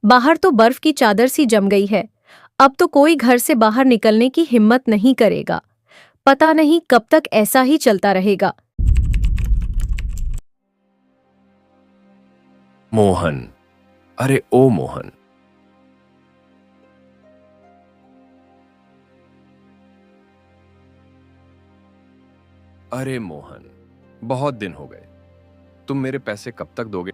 बाहर तो बर्फ की चादर सी जम गई है। अब तो कोई घर से बाहर निकलने की हिम्मत नहीं करेगा। पता नहीं कब तक ऐसा ही चलता रहेगा। मोहन। अरे ओ मोहन। अरे मोहन, बहुत दिन हो गए। तुम मेरे पैसे कब तक दोगे?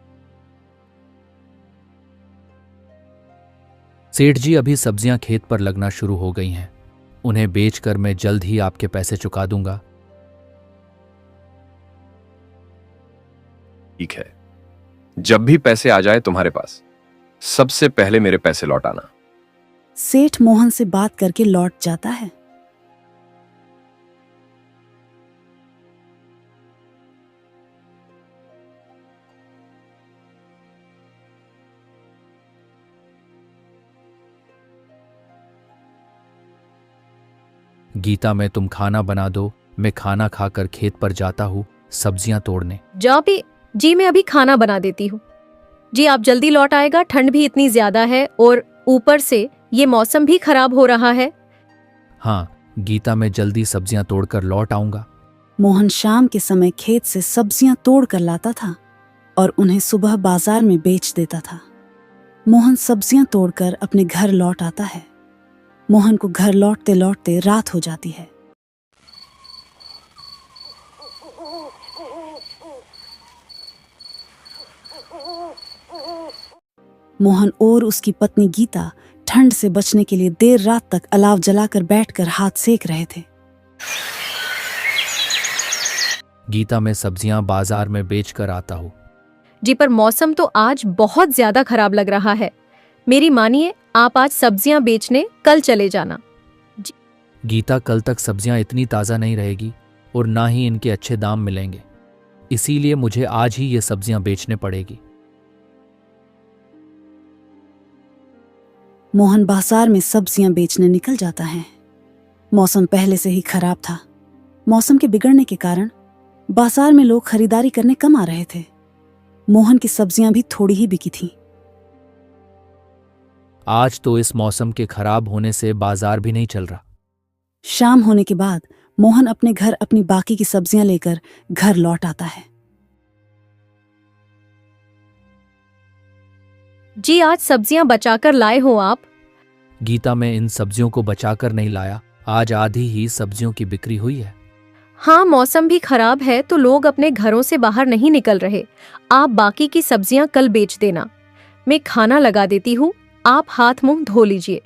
सेठ जी, अभी सब्जियां खेत पर लगना शुरू हो गई हैं। उन्हें बेचकर मैं जल्द ही आपके पैसे चुका दूंगा। ठीक है, जब भी पैसे आ जाए तुम्हारे पास, सबसे पहले मेरे पैसे लौटाना। सेठ मोहन से बात करके लौट जाता है। गीता, मैं तुम खाना बना दो, मैं खाना खाकर खेत पर जाता हूँ सब्जियां तोड़ने। जा भी। जी मैं अभी खाना बना देती हूँ। जी आप जल्दी लौट आएगा, ठंड भी इतनी ज्यादा है और ऊपर से ये मौसम भी खराब हो रहा है। हाँ गीता, मैं जल्दी सब्जियां तोड़कर लौट आऊंगा। मोहन शाम के समय खेत से सब्जियां तोड़ कर लाता था और उन्हें सुबह बाजार में बेच देता था। मोहन सब्जियां तोड़कर अपने घर लौट आता है। मोहन को घर लौटते लौटते रात हो जाती है। मोहन और उसकी पत्नी गीता ठंड से बचने के लिए देर रात तक अलाव जलाकर बैठकर हाथ सेक रहे थे। गीता, मैं सब्जियां बाजार में बेच कर आता हूँ। जी पर मौसम तो आज बहुत ज्यादा खराब लग रहा है। मेरी मानिए, आप आज सब्जियां बेचने कल चले जाना। गीता, कल तक सब्जियां इतनी ताज़ा नहीं रहेगी और ना ही इनके अच्छे दाम मिलेंगे, इसीलिए मुझे आज ही ये सब्जियां बेचने पड़ेगी। मोहन बाजार में सब्जियां बेचने निकल जाता है। मौसम पहले से ही खराब था। मौसम के बिगड़ने के कारण बाजार में लोग खरीदारी करने कम आ रहे थे। मोहन की सब्जियां भी थोड़ी ही बिकी थीं। आज तो इस मौसम के खराब होने से बाजार भी नहीं चल रहा। शाम होने के बाद मोहन अपने घर अपनी बाकी की सब्जियां लेकर घर लौट आता है। जी आज सब्जियां बचाकर लाए हो आप? गीता, मैं इन सब्जियों को बचाकर नहीं लाया, आज आधी ही सब्जियों की बिक्री हुई है। हाँ मौसम भी खराब है तो लोग अपने घरों से बाहर नहीं निकल रहे। आप बाकी की सब्जियां कल बेच देना। मैं खाना लगा देती हूँ, आप हाथ मुंह धो लीजिए।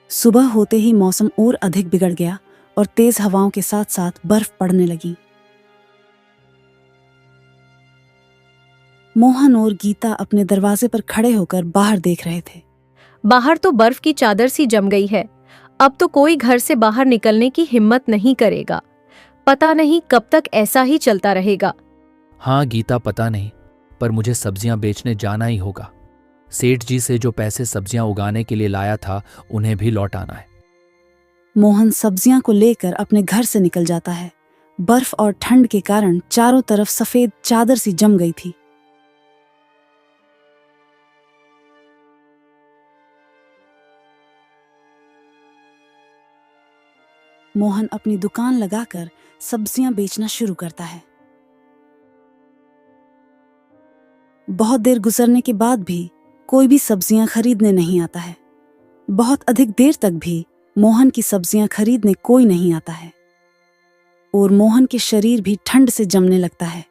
सुबह होते ही मौसम और अधिक बिगड़ गया और तेज हवाओं के साथ साथ बर्फ पड़ने लगी। मोहन और गीता अपने दरवाजे पर खड़े होकर बाहर देख रहे थे। बाहर तो बर्फ की चादर सी जम गई है। अब तो कोई घर से बाहर निकलने की हिम्मत नहीं करेगा। पता नहीं कब तक ऐसा ही चलता रहेगा। हाँ गीता, पता नहीं, पर मुझे सब्जियां बेचने जाना ही होगा। सेठ जी से जो पैसे सब्जियां उगाने के लिए लाया था उन्हें भी लौटाना है। मोहन सब्जियां को लेकर अपने घर से निकल जाता है। बर्फ और ठंड के कारण चारों तरफ सफेद चादर सी जम गई थी। मोहन अपनी दुकान लगाकर सब्जियां बेचना शुरू करता है। बहुत देर गुजरने के बाद भी कोई भी सब्जियां खरीदने नहीं आता है। बहुत अधिक देर तक भी मोहन की सब्जियां खरीदने कोई नहीं आता है और मोहन के शरीर भी ठंड से जमने लगता है।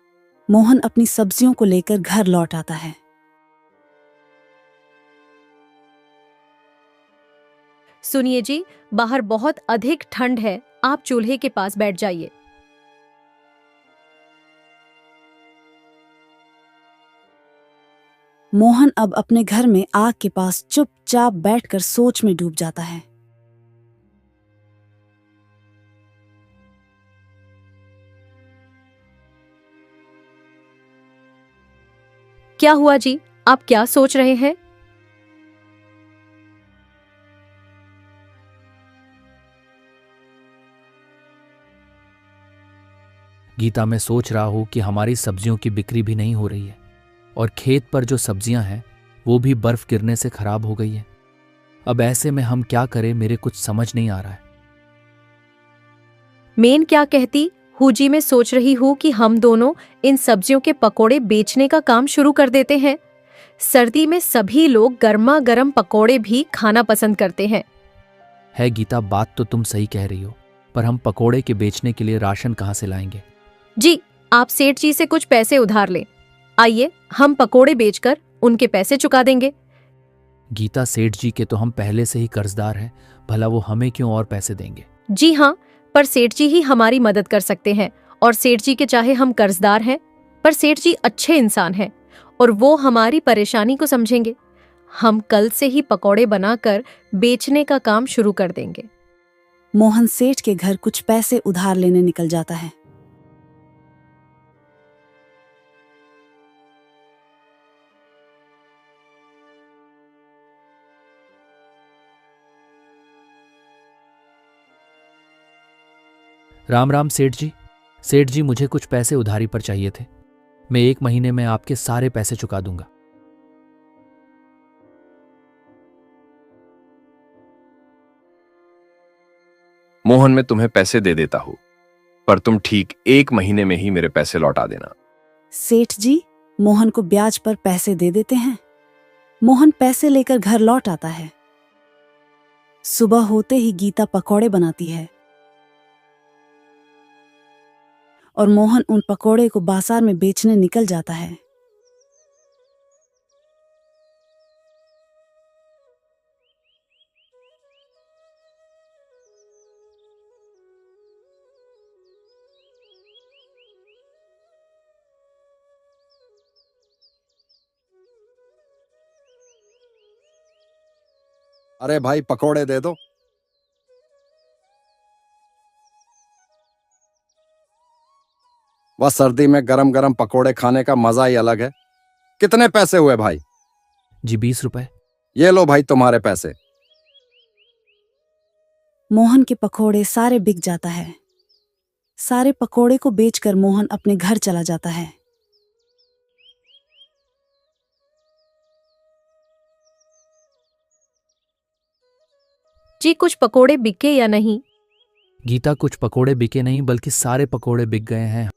मोहन अपनी सब्जियों को लेकर घर लौट आता है। सुनिए जी, बाहर बहुत अधिक ठंड है, आप चूल्हे के पास बैठ जाइए। मोहन अब अपने घर में आग के पास चुपचाप बैठकर सोच में डूब जाता है। क्या हुआ जी, आप क्या सोच रहे हैं? गीता, मैं सोच रहा हूँ कि हमारी सब्जियों की बिक्री भी नहीं हो रही है और खेत पर जो सब्जियां हैं वो भी बर्फ गिरने से खराब हो गई है। अब ऐसे में हम क्या करें, मेरे कुछ समझ नहीं आ रहा है। मेन क्या कहती हूँ जी, मैं सोच रही हूँ कि हम दोनों इन सब्जियों के पकोड़े बेचने का काम शुरू कर देते हैं। सर्दी में सभी लोग गर्मा गर्म पकोड़े भी खाना पसंद करते हैं। है गीता, बात तो तुम सही कह रही हो, पर हम पकोड़े के बेचने के लिए राशन कहाँ से लाएंगे? जी, आप सेठ जी से कुछ पैसे उधार लें। आइए, हम पकोड़े बेचकर उनके पैसे चुका देंगे। गीता, सेठ जी के तो हम पहले से ही कर्जदार हैं, भला वो हमें क्यों और पैसे देंगे? जी हाँ, पर सेठ जी ही हमारी मदद कर सकते हैं। और सेठ जी के चाहे हम कर्जदार हैं, पर सेठ जी अच्छे इंसान हैं और वो हमारी परेशानी को समझेंगे। हम कल से ही पकौड़े बनाकर बेचने का काम शुरू कर देंगे। मोहन सेठ के घर कुछ पैसे उधार लेने निकल जाता है। राम राम सेठ जी। सेठ जी, मुझे कुछ पैसे उधारी पर चाहिए थे। मैं 1 महीने में आपके सारे पैसे चुका दूंगा। मोहन, मैं तुम्हें पैसे दे देता हूँ, पर तुम ठीक 1 महीने में ही मेरे पैसे लौटा देना। सेठ जी मोहन को ब्याज पर पैसे दे देते हैं। मोहन पैसे लेकर घर लौट आता है। सुबह होते ही गीता पकौड़े बनाती है और मोहन उन पकौड़े को बाजार में बेचने निकल जाता है। अरे भाई, पकोड़े दे दो। वह सर्दी में गरम गरम पकोड़े खाने का मजा ही अलग है। कितने पैसे हुए भाई? जी 20 रुपए। ये लो भाई तुम्हारे पैसे। मोहन के पकोड़े सारे बिक जाता है। सारे पकोड़े को बेचकर मोहन अपने घर चला जाता है। जी, कुछ पकोड़े बिके या नहीं? गीता, कुछ पकोड़े बिके नहीं बल्कि सारे पकोड़े बिक गए हैं।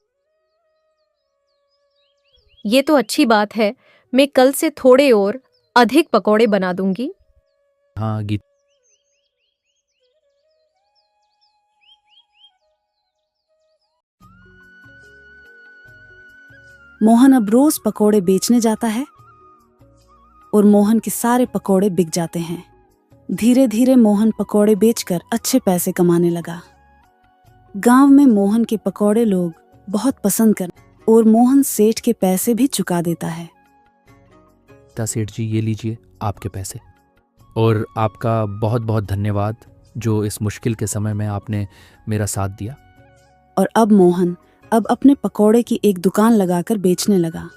ये तो अच्छी बात है। मैं कल से थोड़े और अधिक पकोड़े बना दूंगी। हाँ गीता। मोहन अब रोज पकोड़े बेचने जाता है और मोहन के सारे पकोड़े बिक जाते हैं। धीरे धीरे मोहन पकोड़े बेचकर अच्छे पैसे कमाने लगा। गांव में मोहन के पकोड़े लोग बहुत पसंद कर और मोहन सेठ के पैसे भी चुका देता है। सेठ जी, ये लीजिए आपके पैसे। और आपका बहुत बहुत धन्यवाद, जो इस मुश्किल के समय में आपने मेरा साथ दिया। और अब मोहन अपने पकोड़े की एक दुकान लगाकर बेचने लगा।